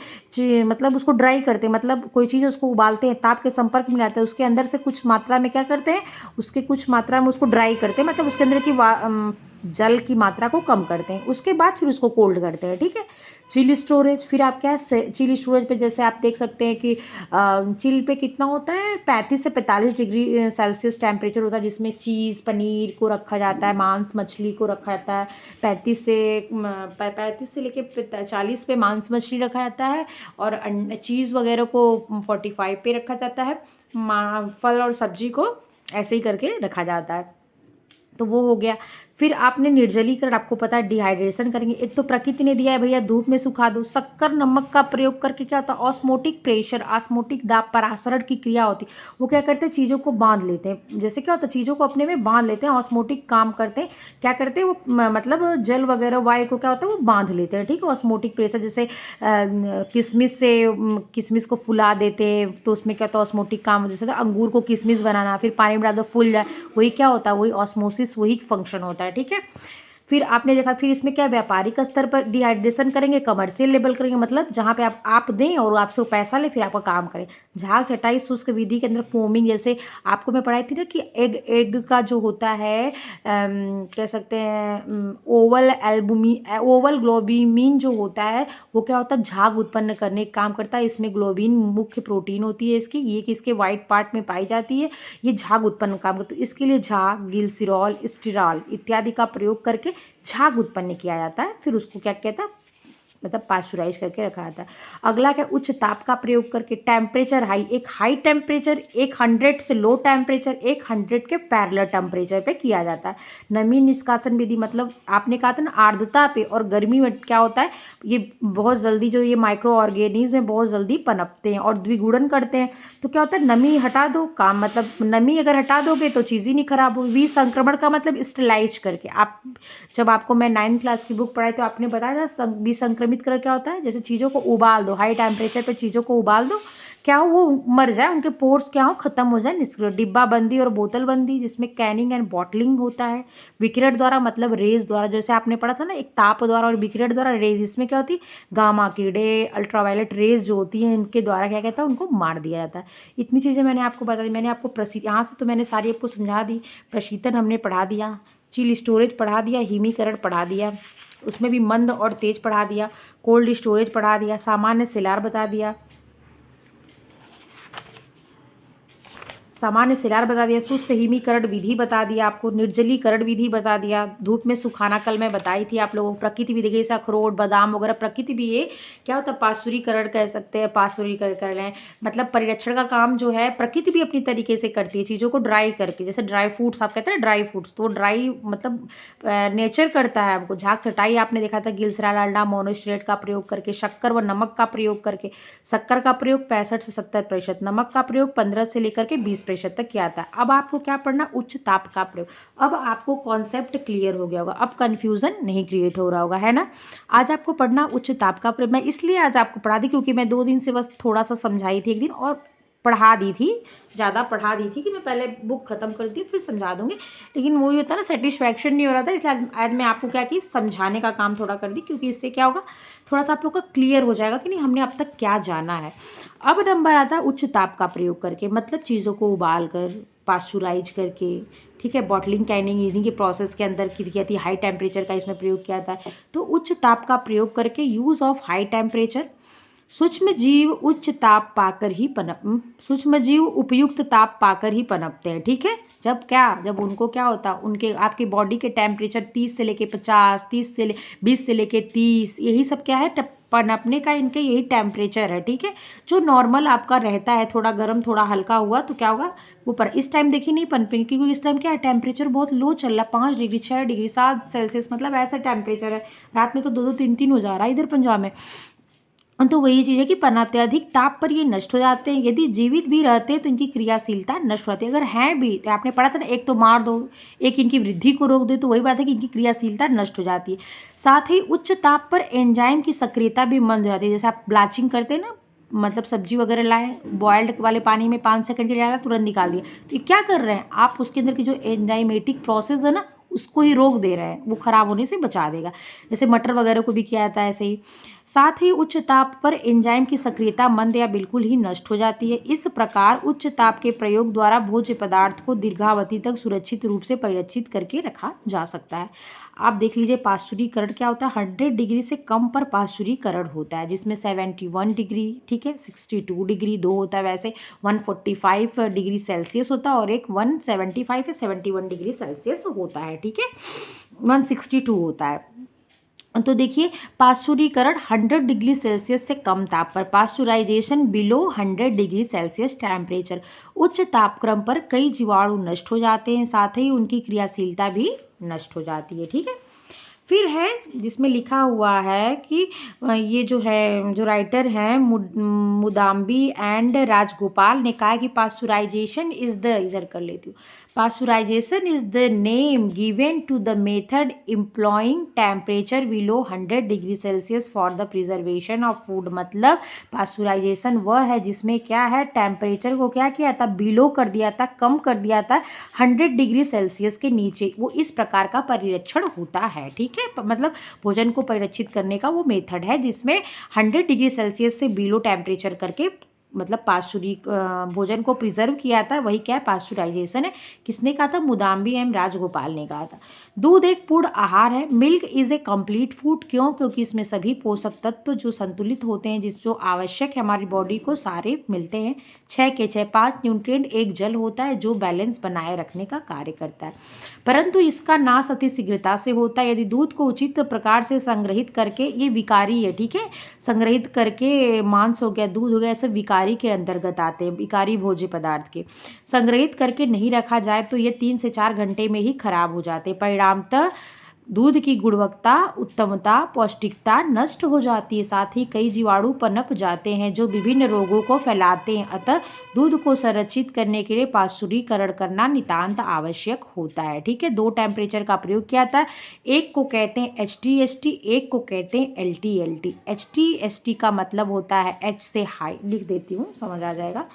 Speaker 1: मतलब उसको ड्राई करते हैं, मतलब कोई चीज़ उसको उबालते हैं, ताप के संपर्क में लाते हैं, उसके अंदर से कुछ मात्रा में क्या करते हैं, उसके कुछ मात्रा में उसको ड्राई करते हैं, मतलब उसके अंदर की जल की मात्रा को कम करते हैं, उसके बाद फिर उसको कोल्ड करते हैं। ठीक है, चिल स्टोरेज, फिर आप क्या चिल स्टोरेज पे जैसे आप देख सकते हैं कि चिल पे कितना होता है, 35 से 45 डिग्री सेल्सियस टेम्परेचर होता है, जिसमें चीज़, पनीर को रखा जाता है, मांस मछली को रखा जाता है। 35 से लेके 40 पे मांस मछली रखा जाता है, और चीज़ वगैरह को 45 पे रखा जाता है, फल और सब्जी को ऐसे ही करके रखा जाता है। तो वो हो गया। फिर आपने निर्जलीकरण, आपको पता है डिहाइड्रेशन करेंगे, एक तो प्रकृति ने दिया है भैया धूप में सुखा दो, शक्कर नमक का प्रयोग करके क्या होता है, ऑस्मोटिक प्रेशर, ऑस्मोटिक दाब, परासरण की क्रिया होती है, वो क्या करते हैं, चीज़ों को बांध लेते हैं, जैसे क्या होता है चीज़ों को अपने में बांध लेते हैं, ऑस्मोटिक काम करते हैं, क्या करते हैं वो मतलब जल वगैरह वायु को क्या होता है वो बांध लेते हैं। ठीक है, ऑस्मोटिक प्रेशर, जैसे किशमिश को फुला देते हैं तो उसमें क्या होता है ऑस्मोटिक काम, जैसे अंगूर को किशमिश बनाना, फिर पानी में डाल दो फूल जाए, वही क्या होता है, वही ऑस्मोसिस, वही फंक्शन होता है। ठीक है, फिर आपने देखा, फिर इसमें क्या व्यापारिक स्तर पर डिहाइड्रेशन करेंगे, कमर्शियल लेवल करेंगे, मतलब जहाँ पे आप दें और आपसे वो पैसा ले फिर आपका काम करें। झाग छटाई शुष्क विधि के अंदर फोमिंग, जैसे आपको मैं पढ़ाई थी ना कि एग का जो होता है कह सकते हैं ओवल ग्लोबिन जो होता है वो क्या होता है, झाग उत्पन्न करने का काम करता है। इसमें ग्लोबिन मुख्य प्रोटीन होती है इसकी, ये कि इसके वाइट पार्ट में पाई जाती है, ये झाग उत्पन्न काम करती है। इसके लिए झाग, गिलसिरॉल, स्टिरॉल इत्यादि का प्रयोग करके झाग उत्पन्न किया जाता है, फिर उसको क्या कहता है मतलब पास्चुराइज करके रखा जाता है। अगला क्या, उच्च ताप का प्रयोग करके टेम्परेचर हाई, एक हाई टेम्परेचर 100 से लो टेम्परेचर 100 के पैरेलल टेम्परेचर पे किया जाता है। नमी निष्कासन विधि, मतलब आपने कहा था ना आर्द्रता पे और गर्मी में क्या होता है, ये बहुत जल्दी जो ये माइक्रो ऑर्गेनिज्म में बहुत जल्दी पनपते हैं और द्विगुणन करते हैं, तो क्या होता है नमी हटा दो काम, मतलब नमी अगर हटा दोगे तो चीज़ ही नहीं खराब होगी। विसंक्रमण का मतलब स्टेलाइज करके, आप जब आपको मैं 9th क्लास की बुक पढ़ाई तो आपने बताया था विसंक्रमित संक्रमित कर क्या होता है, जैसे चीज़ों को उबाल दो, हाई टेम्परेचर पे चीज़ों को उबाल दो, क्या हो वो मर जाए, उनके पोर्स क्या हो खत्म हो जाए, निष्क्रिय। डिब्बा बंदी और बोतल बंदी जिसमें कैनिंग एंड बॉटलिंग होता है। विकिरण द्वारा मतलब रेज द्वारा, जैसे आपने पढ़ा था ना, एक ताप द्वारा और विकिरण द्वारा रेज, इसमें क्या होती है गामा कीड़े, अल्ट्रावायलेट रेज जो होती हैं इनके द्वारा क्या कहता है उनको मार दिया जाता है। इतनी चीज़ें मैंने आपको बता दी। मैंने आपको यहाँ से तो मैंने सारी आपको समझा दी। प्रशीतन हमने पढ़ा दिया, चिल स्टोरेज पढ़ा दिया, हिमीकरण पढ़ा दिया, उसमें भी मंद और तेज पढ़ा दिया, कोल्ड स्टोरेज पढ़ा दिया, सामान्य सिलार बता दिया, सामान्य सिलार बता दिया, शुष्क हिमीकरण विधि बता दिया आपको, निर्जलीकरण विधि बता दिया, धूप में सुखाना कल मैं बताई थी आप लोगों को। प्रकृति विधि जैसे अखरोट बादाम वगैरह, प्रकृति भी ये क्या होता है पाश्चुरीकरण कह सकते हैं, पाश्चुरीकरण कर लें, मतलब परिरक्षण का काम जो है प्रकृति भी अपनी तरीके से करती है, चीज़ों को ड्राई करके। जैसे ड्राई फ्रूट्स आप कहते हैं ड्राई फ्रूट्स, तो ड्राई मतलब नेचर करता है आपको। झाग चटाई आपने देखा था गिल्सरा डालडा मोनोस्ट्रेट का प्रयोग करके, शक्कर व नमक का प्रयोग करके। शक्कर का प्रयोग 65 से 70%, नमक का प्रयोग 15 से लेकर के 20% तक किया था। अब आपको क्या पढ़ना, उच्च ताप का प्रयोग। अब आपको कॉन्सेप्ट क्लियर हो गया होगा, अब कंफ्यूजन नहीं क्रिएट हो रहा होगा, है ना। आज आपको पढ़ना उच्च ताप का प्रयोग। मैं इसलिए आज आपको पढ़ा दी क्योंकि मैं 2 दिन से बस थोड़ा सा समझाई थी एक दिन और पढ़ा दी थी, ज़्यादा पढ़ा दी थी कि मैं पहले बुक ख़त्म कर दी फिर समझा दूंगी, लेकिन वही होता है ना सेटिस्फैक्शन नहीं हो रहा था, इसलिए आज मैं आपको क्या की समझाने का काम थोड़ा कर दी, क्योंकि इससे क्या होगा थोड़ा सा आप लोग का क्लियर हो जाएगा कि नहीं हमने अब तक क्या जाना है। अब नंबर आता है उच्च ताप का प्रयोग करके, मतलब चीज़ों को उबाल कर पास्चुराइज करके, ठीक है, बॉटलिंग कैनिंग इन्हीं के प्रोसेस के अंदर की गई थी, हाई टेम्परेचर का इसमें प्रयोग किया था। तो उच्च ताप का प्रयोग करके यूज़ ऑफ हाई टेम्परेचर, सूक्ष्म जीव उच्च ताप पाकर ही सूक्ष्म जीव उपयुक्त ताप पाकर ही पनपते हैं, ठीक है। जब उनको क्या होता, उनके आपकी बॉडी के टेम्परेचर 30 से लेके 50, 20 से लेके 30, यही सब क्या है पनपने का इनके यही टेम्परेचर है, ठीक है। जो नॉर्मल आपका रहता है, थोड़ा गर्म थोड़ा हल्का हुआ तो क्या होगा वो पर इस टाइम देखिए नहीं पनपेंगे, क्योंकि इस टाइम क्या है टेम्परेचर बहुत लो चल रहा है, 5 डिग्री 6 डिग्री 7 सेल्सियस, मतलब ऐसा टेम्परेचर है। रात में तो 2-2 3-3 हो जा रहा है इधर पंजाब में। तो वही चीज़ है कि अत्यधिक ताप पर ये नष्ट हो जाते हैं। यदि जीवित भी रहते हैं तो इनकी क्रियाशीलता नष्ट हो जाती है। अगर हैं भी तो आपने पढ़ा था ना, एक तो मार दो, एक इनकी वृद्धि को रोक दे, तो वही बात है कि इनकी क्रियाशीलता नष्ट हो जाती है। साथ ही उच्च ताप पर एंजाइम की सक्रियता भी मंद हो जाती है। जैसे आप ब्लाचिंग करते हैं ना, मतलब सब्जी वगैरह लाए बॉयल्ड वाले पानी में 5 सेकंड के लिए डाला तुरंत निकाल दिया, तो ये क्या कर रहे हैं आप, उसके अंदर की जो एंजाइमेटिक प्रोसेस है ना उसको ही रोक दे रहे हैं, वो खराब होने से बचा देगा। जैसे मटर वगैरह को भी किया जाता है ऐसे ही। साथ ही उच्च ताप पर एंजाइम की सक्रियता मंद या बिल्कुल ही नष्ट हो जाती है। इस प्रकार उच्च ताप के प्रयोग द्वारा भोज्य पदार्थ को दीर्घावधि तक सुरक्षित रूप से परिरक्षित करके रखा जा सकता है। आप देख लीजिए पाश्चुरीकरण क्या होता है, 100 डिग्री से कम पर पाश्चुरीकरण होता है, जिसमें 71 डिग्री, ठीक है, 62 डिग्री 2 होता है, वैसे 145 डिग्री सेल्सियस होता है और एक 175 या 71 डिग्री सेल्सियस होता है, ठीक है, 162 होता है। तो देखिए पाश्चुरीकरण 100 डिग्री सेल्सियस से कम ताप पर, pasteurisation below 100 degree Celsius temperature. उच्च तापक्रम पर कई जीवाणु नष्ट हो जाते हैं, साथ ही उनकी क्रियाशीलता भी नष्ट हो जाती है, ठीक है। फिर है जिसमें लिखा हुआ है कि ये जो है जो राइटर हैं मुदाम्बी एंड राजगोपाल ने कहा कि पाश्चुराइजेशन इज द, इधर कर लेती हूँ, pasteurisation is the name given to the method employing temperature below 100 degree Celsius for the preservation of food. मतलब पाश्चुराइजेशन वह है जिसमें क्या है टेम्परेचर को क्या किया था, बिलो कर दिया था, कम कर दिया था 100 डिग्री सेल्सियस के नीचे, वो इस प्रकार का परिरक्षण होता है, ठीक है। मतलब भोजन को परिरक्षित करने का वो मेथड है जिसमें 100 डिग्री सेल्सियस से बिलो टेम्परेचर करके मतलब भोजन को प्रिजर्व किया था, वही क्या है पाश्चुराइजेशन है। किसने कहा था, मुदाम्बी एम राजगोपाल ने कहा था। दूध एक पूर्ण आहार है, milk is a complete food, क्यों, क्योंकि इसमें सभी पोषक तत्व जो संतुलित होते हैं, जो आवश्यक है हमारी बॉडी को सारे मिलते हैं। 6 के 6 5 न्यूट्रिएंट, एक जल होता है जो बैलेंस बनाए रखने का कार्य करता है, परंतु इसका नाश अति शीघ्रता से होता है। यदि दूध को उचित प्रकार से संग्रहित करके, ये विकारी है, ठीक है, संग्रहित करके मांस हो गया दूध हो गया ऐसे विकारी के अंतर्गत आते हैं, विकारी भोज्य पदार्थ के, संग्रहित करके नहीं रखा जाए तो ये 3 से 4 घंटे में ही खराब हो जाते हैं। दूध की गुणवत्ता, उत्तमता, पौष्टिकता नष्ट हो जाती है, साथ ही कई जीवाणु पनप जाते हैं जो विभिन्न रोगों को फैलाते हैं। अतः दूध को संरक्षित करने के लिए पाश्चुरीकरण करना नितांत आवश्यक होता है। ठीक है, 2 टेम्परेचर का प्रयोग किया था। एक को कहते हैं HTST, एक को कहते हैं LTLT। HTST का मतलब होता है H से हाई, लिख देती हूँ, समझ आ जाएगा।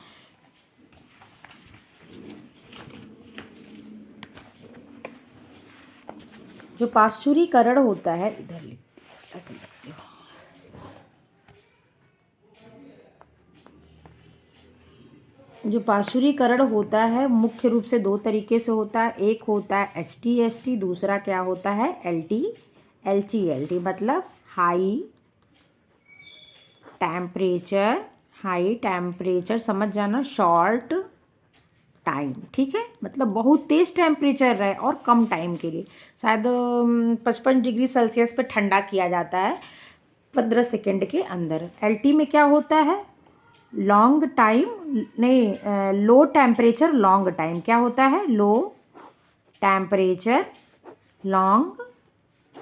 Speaker 1: जो पाश्चुरीकरण होता है, इधर लिखती ऐसे लिखती हूँ। जो पाश्चुरीकरण होता है मुख्य रूप से 2 तरीके से होता है। एक होता है HTST, दूसरा क्या होता है LTLT, मतलब हाई टेम्परेचर समझ जाना, शॉर्ट टाइम। ठीक है, मतलब बहुत तेज़ टेम्परेचर रहे और कम टाइम के लिए, शायद 55 डिग्री सेल्सियस पे ठंडा किया जाता है 15 सेकेंड के अंदर। LT में क्या होता है, लॉन्ग टाइम, नहीं, लो टेम्परेचर लॉन्ग टाइम। क्या होता है, लो टेम्परेचर लॉन्ग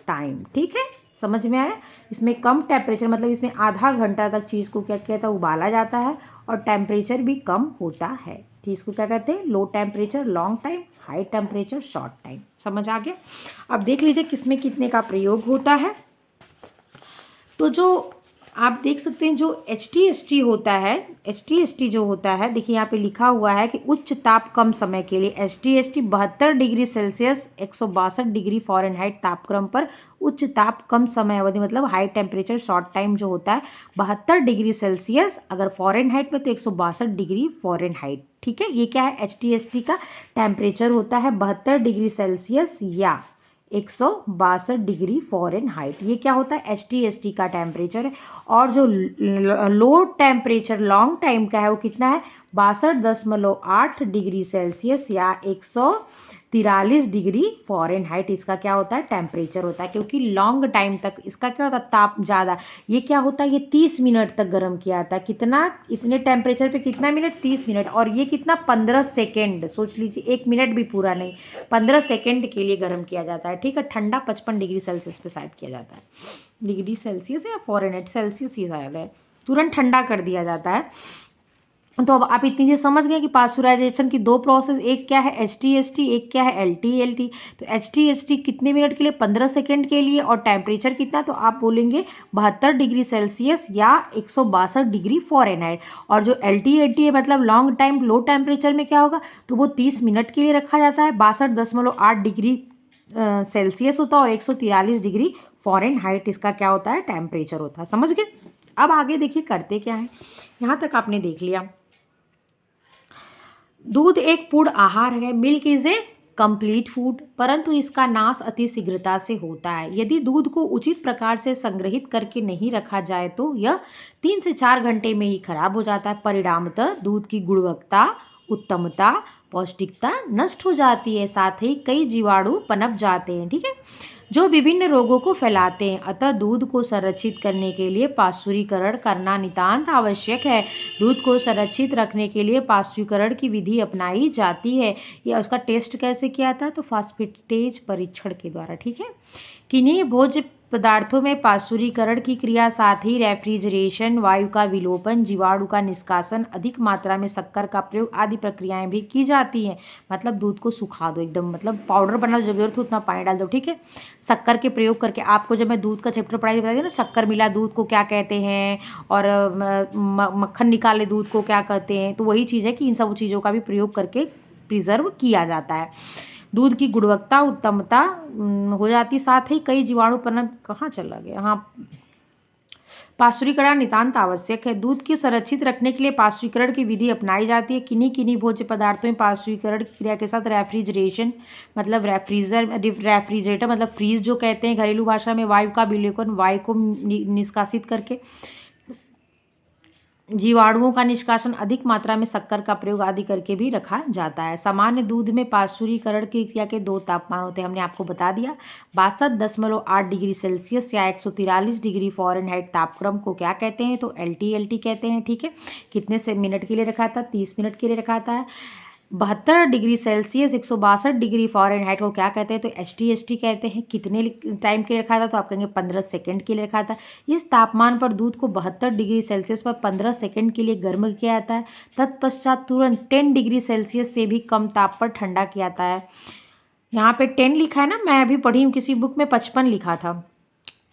Speaker 1: टाइम। ठीक है, समझ में आया। इसमें कम टेम्परेचर मतलब इसमें आधा घंटा तक चीज़ को क्या कहता है, उबाला जाता है और टेम्परेचर भी कम होता है। चीज़ को क्या कहते हैं, low temperature long time, high temperature short time. समझ आ गया। अब देख लीजिए किसमें कितने का प्रयोग होता है। तो जो आप देख सकते हैं जो HTST होता है, HTST जो होता है, देखिए यहाँ पे लिखा हुआ है कि उच्च ताप कम समय के लिए HTST 72 degree Celsius 162 degree Fahrenheit तापक्रम पर उच्च ताप कम समय अवधि, मतलब हाई टेम्परेचर शॉर्ट टाइम जो होता है 72 डिग्री सेल्सियस, अगर फ़ारेनहाइट में तो 162 डिग्री फ़ारेनहाइट। ठीक है, ये क्या है, HTST का टेम्परेचर होता है 72 डिग्री सेल्सियस या 162 डिग्री फ़ारेनहाइट। ये क्या होता है, HTST का टेम्परेचर है। और जो लो टेम्परेचर लॉन्ग टाइम का है वो कितना है, 62.8 डिग्री सेल्सियस या 143 डिग्री फ़ारेनहाइट। इसका क्या होता है, टेम्परेचर होता है, क्योंकि लॉन्ग टाइम तक इसका क्या होता है, ताप ज़्यादा। ये क्या होता है, ये 30 मिनट तक गर्म किया जाता है। कितना, इतने टेम्परेचर पे कितना मिनट, 30 मिनट। और ये कितना, 15 सेकेंड, सोच लीजिए 1 मिनट भी पूरा नहीं, 15 सेकेंड के लिए गर्म किया जाता है। ठीक है, ठंडा 55 डिग्री सेल्सियस पे शायद किया जाता है, डिग्री सेल्सियस या फ़ारेनहाइट, सेल्सियस ही शायद है, तुरंत ठंडा कर दिया जाता है। तो अब आप इतनी चीज़ समझ गए कि पाश्चराइजेशन की 2 प्रोसेस, एक क्या है HTST, एक क्या है LTLT। तो HTST कितने मिनट के लिए, 15 सेकेंड के लिए, और टेम्परेचर कितना, तो आप बोलेंगे 72 डिग्री सेल्सियस या 162 डिग्री फ़ारेनहाइट। और जो LTLT है मतलब लॉन्ग टाइम लो टेम्परेचर में क्या होगा, तो वो 30 मिनट के लिए रखा जाता है, 62.8 डिग्री सेल्सियस होता है और 143 डिग्री फ़ारेनहाइट इसका क्या होता है, टेम्परेचर होता है। समझ गए। अब आगे देखिए करते क्या है, यहाँ तक आपने देख लिया। दूध एक पूर्ण आहार है, milk is a complete food, परंतु इसका नाश अति शीघ्रता से होता है। यदि दूध को उचित प्रकार से संग्रहित करके नहीं रखा जाए तो यह 3 से 4 घंटे में ही खराब हो जाता है। परिणामतः दूध की गुणवत्ता, उत्तमता, पौष्टिकता नष्ट हो जाती है, साथ ही कई जीवाणु पनप जाते हैं। ठीक है, जो विभिन्न रोगों को फैलाते हैं। अतः दूध को संरक्षित करने के लिए पाश्चुरीकरण करना नितांत आवश्यक है। दूध को संरक्षित रखने के लिए पाश्चुरीकरण की विधि अपनाई जाती है। या उसका टेस्ट कैसे किया था, तो फास्फेटेज परीक्षण के द्वारा। ठीक है, किन्हीं भोज्य पदार्थों में पाश्चुरीकरण की क्रिया, साथ ही रेफ्रिजरेशन, वायु का विलोपन, जीवाणु का निष्कासन, अधिक मात्रा में शक्कर का प्रयोग आदि प्रक्रियाएं भी की जाती हैं। मतलब दूध को सुखा दो एकदम, मतलब पाउडर बना दो, जब जरूरत हो उतना पानी डाल दो। ठीक है, शक्कर के प्रयोग करके, आपको जब मैं दूध का चैप्टर पढ़ाई बताई थी ना, शक्कर मिला दूध को क्या कहते हैं, और मक्खन निकाले दूध को क्या कहते हैं, तो वही चीज़ है कि इन सब चीज़ों का भी प्रयोग करके प्रिजर्व किया जाता है। दूध की गुणवत्ता, उत्तमता हो जाती, साथ ही कई जीवाणु पनप, कहाँ चला गया, हाँ, पाश्चुरीकरण नितांत आवश्यक है। दूध की संरक्षित रखने के लिए पाश्चुरीकरण की विधि अपनाई जाती है। किन्हीं किन्हीं भोज्य पदार्थों में पाश्चुरीकरण की क्रिया के साथ रेफ्रिजरेशन, मतलब रेफ्रिजरेटर मतलब फ्रीज जो कहते हैं घरेलू भाषा में, वायु का विलोपन, वायु को निष्कासित करके, जीवाणुओं का निष्कासन, अधिक मात्रा में शक्कर का प्रयोग आदि करके भी रखा जाता है। सामान्य दूध में पाश्चुरीकरण की क्रिया के 2 तापमान होते हैं, हमने आपको बता दिया। 62.8 डिग्री सेल्सियस या 143 डिग्री फ़ारेनहाइट तापक्रम को क्या कहते हैं, तो LTLT कहते हैं। ठीक है, कितने से मिनट के लिए रखा था, 30 मिनट के लिए रखा था। 72 डिग्री सेल्सियस 162 डिग्री फ़ारेनहाइट को क्या कहते हैं? तो HTST कहते हैं। कितने टाइम के लिए रखा था? तो आप कहेंगे 15 सेकंड के लिए रखा था। इस तापमान पर दूध को 72 डिग्री सेल्सियस पर 15 सेकंड के लिए गर्म किया जाता है। तत्पश्चात तुरंत 10 डिग्री सेल्सियस से भी कम ताप पर ठंडा किया जाता है। यहाँ पे 10 लिखा है ना, मैं अभी पढ़ी हूँ किसी बुक में 55 लिखा था।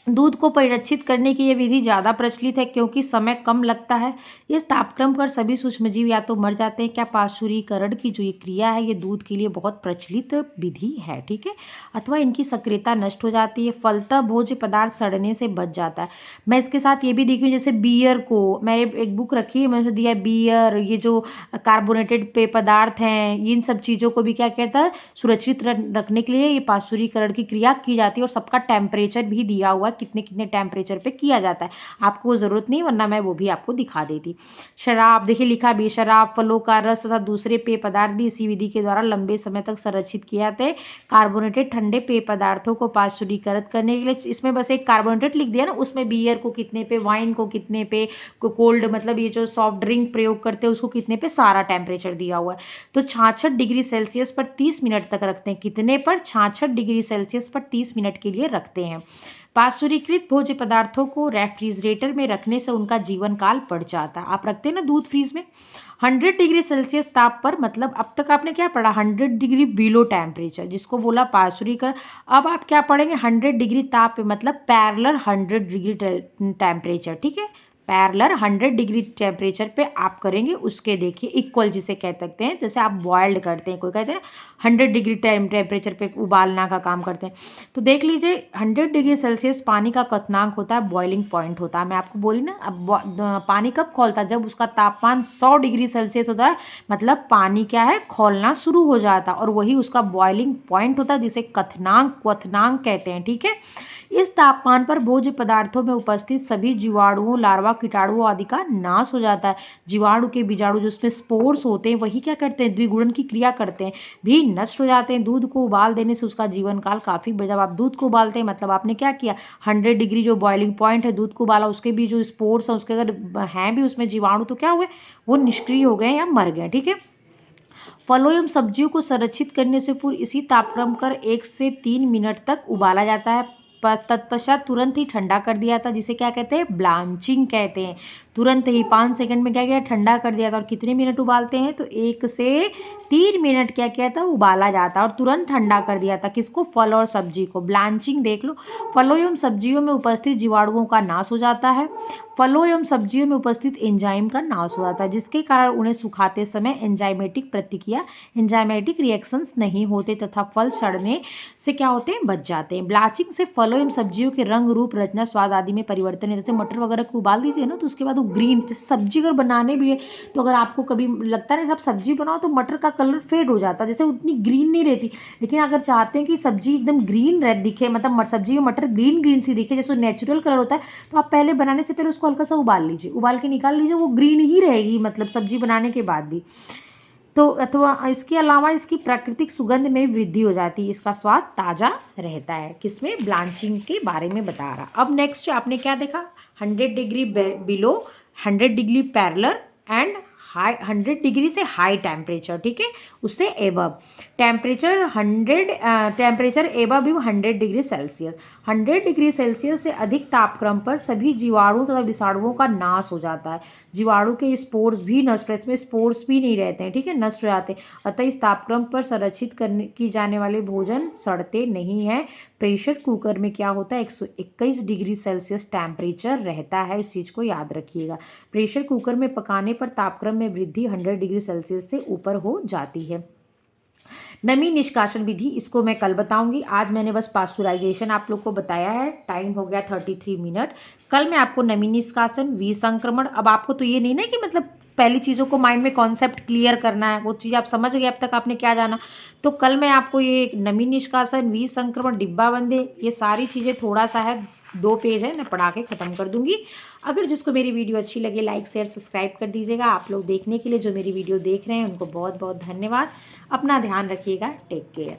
Speaker 1: दूध को परिरक्षित करने की यह विधि ज़्यादा प्रचलित है क्योंकि समय कम लगता है। इस तापक्रम पर सभी सूक्ष्मजीव या तो मर जाते हैं। क्या पाश्चुरीकरण की जो ये क्रिया है ये दूध के लिए बहुत प्रचलित विधि है, ठीक है, अथवा इनकी सक्रियता नष्ट हो जाती है। फलतः भोज्य पदार्थ सड़ने से बच जाता है। मैं इसके साथ ये भी देखी हूँ, जैसे बियर को, मैंने एक बुक रखी है, मैंने उसमें दिया बियर, ये जो कार्बोनेटेड पेय पदार्थ हैं, इन सब चीज़ों को भी क्या कहता है, सुरक्षित रखने के लिए ये पाश्चुरीकरण की क्रिया की जाती है। और सबका टेम्परेचर भी दिया हुआ कितने कितने टेम्परेचर पे किया जाता है। आपको ज़रूरत नहीं, वरना मैं वो भी आपको दिखा देती। शराब देखिए लिखा भी, शराब, फलों का रस तथा दूसरे पेय पदार्थ भी इसी विधि के द्वारा लंबे समय तक संरक्षित किए जाते हैं। कार्बोनेटेड ठंडे पेय पदार्थों को पाश्चुरीकृत करने के लिए इसमें बस एक कार्बोनेटेड लिख दिया ना, उसमें बियर को कितने पे, वाइन को कितने पे, कोल्ड मतलब ये जो सॉफ्ट ड्रिंक प्रयोग करते हैं उसको कितने पे, सारा टेम्परेचर दिया हुआ है। तो 66 डिग्री सेल्सियस पर 30 मिनट तक रखते हैं। कितने पर? 66 डिग्री सेल्सियस पर 30 मिनट के लिए रखते हैं। पाश्चुरीकृत भोज्य पदार्थों को रेफ्रिजरेटर में रखने से उनका जीवन काल बढ़ जाता है। आप रखते हैं ना दूध फ्रीज में 100 डिग्री सेल्सियस ताप पर, मतलब अब तक आपने क्या पढ़ा, 100 डिग्री बिलो टेम्परेचर, जिसको बोला पाश्चुरीकरण। अब आप क्या पढ़ेंगे, 100 डिग्री ताप पे, मतलब पैरेलल 100 डिग्री टेम्परेचर, ठीक है, पैरेलल 100 डिग्री टेम्परेचर पे आप करेंगे। उसके देखिए इक्वल जिसे कह सकते हैं, जैसे आप बॉयल्ड करते हैं, कोई कहते हैं 100 डिग्री टेम्परेचर पे उबालना का काम करते हैं। तो देख लीजिए 100 डिग्री सेल्सियस पानी का क्वथनांक होता है, बॉइलिंग पॉइंट होता है। मैं आपको बोली ना, अब पानी कब खौलता है? जब उसका तापमान 100 डिग्री सेल्सियस होता है, मतलब पानी क्या है, खौलना शुरू हो जाता है, और वही उसका बॉइलिंग पॉइंट होता है, जिसे क्वथनांक कहते हैं, ठीक है। इस तापमान पर भोज्य पदार्थों में उपस्थित सभी जीवाणुओं, लार्वा, कीटाणुओं आदि का नाश हो जाता है। जीवाणु के बीजाणु जो उसमें स्पोर्स होते हैं वही क्या करते हैं, द्विगुणन की क्रिया करते हैं, भी नष्ट हो जाते हैं। दूध को उबाल देने से उसका जीवन काल काफ़ी, जब आप दूध को उबालते हैं मतलब आपने क्या किया, 100 डिग्री जो बॉइलिंग पॉइंट है, दूध को उबाला, उसके भी जो स्पोर्स हैं, उसके अगर हैं भी उसमें जीवाणु, तो क्या हुए, वो निष्क्रिय हो गए या मर गए, ठीक है। फलों एवं सब्जियों को संरक्षित करने से पूर्व इसी तापक्रम पर 1 से 3 मिनट तक उबाला जाता है। तत्पश्चात तुरंत ही ठंडा कर दिया था, जिसे क्या कहते हैं, ब्लांचिंग कहते हैं। तुरंत ही 5 सेकंड में क्या किया, ठंडा कर दिया था। और कितने मिनट उबालते हैं, तो 1 से 3 मिनट क्या किया था, उबाला जाता, और तुरंत ठंडा कर दिया था। किसको? फल और सब्जी को। ब्लांचिंग देख लो, फलों एवं सब्जियों में उपस्थित जीवाणुओं का नाश हो जाता है। फलों एवं सब्जियों में उपस्थित एंजाइम का नाश हो जाता है, जिसके कारण उन्हें सुखाते समय एंजाइमेटिक प्रतिक्रिया, एंजाइमेटिक रिएक्शंस नहीं होते तथा फल सड़ने से क्या होते हैं, बच जाते हैं। ब्लाचिंग से फलों एवं सब्जियों के रंग, रूप, रचना, स्वाद आदि में परिवर्तन है। जैसे मटर वगैरह को उबाल दीजिए ना, तो उसके बाद वो ग्रीन, जैसे सब्जी अगर बनाने भी है तो अगर आपको कभी लगता है सब सब्जी बनाओ तो मटर का कलर फेड हो जाता है, जैसे उतनी ग्रीन नहीं रहती। लेकिन अगर चाहते हैं कि सब्जी एकदम ग्रीन रेड दिखे, मतलब सब्जी में मटर ग्रीन ग्रीन सी दिखे, जैसे नेचुरल कलर होता है, तो आप पहले बनाने से पहले उसको हल्का सा उबाल लीजिए, उबाल के निकाल लीजिए, वो ग्रीन ही रहेगी, मतलब सब्जी बनाने के बाद भी। तो अथवा इसके अलावा इसकी प्राकृतिक सुगंध में वृद्धि हो जाती है, इसका स्वाद ताज़ा रहता है। किसमें? ब्लांचिंग के बारे में बता रहा। अब नेक्स्ट आपने क्या देखा, 100 degree below, 100 degree parallel and high, 100 degree से हाई टेम्परेचर, ठीक है, उससे एबव टेम्परेचर एबव भी 100 डिग्री सेल्सियस। 100 डिग्री सेल्सियस से अधिक तापक्रम पर सभी जीवाणु तथा विषाणुओं का नाश हो जाता है। जीवाणु के स्पोर्स भी नष्ट, इसमें स्पोर्स भी नहीं रहते हैं, ठीक है, नष्ट हो जाते हैं। अतः इस तापक्रम पर संरक्षित करने की जाने वाले भोजन सड़ते नहीं हैं। प्रेशर कुकर में क्या होता है, 121 डिग्री सेल्सियस टेम्परेचर रहता है, इस चीज़ को याद रखिएगा। प्रेशर कुकर में पकाने पर तापक्रम में वृद्धि 100 डिग्री सेल्सियस से ऊपर हो जाती है। नमी निष्कासन विधि, इसको मैं कल बताऊंगी। आज मैंने बस पास्चुराइजेशन आप लोग को बताया है। टाइम हो गया 33 मिनट। कल मैं आपको नमी निष्कासन, विसंक्रमण, अब आपको तो ये नहीं ना कि मतलब पहली चीज़ों को माइंड में कॉन्सेप्ट क्लियर करना है, वो चीज़ आप समझ गए, अब तक आपने क्या जाना। तो कल मैं आपको ये नमी निष्कासन, विसंक्रमण, डिब्बाबंदी, ये सारी चीज़ें थोड़ा सा है, 2 पेज है, मैं पढ़ा के ख़त्म कर दूंगी। अगर जिसको मेरी वीडियो अच्छी लगे लाइक शेयर सब्सक्राइब कर दीजिएगा। आप लोग देखने के लिए, जो मेरी वीडियो देख रहे हैं उनको बहुत बहुत धन्यवाद। अपना ध्यान रखिएगा, टेक केयर।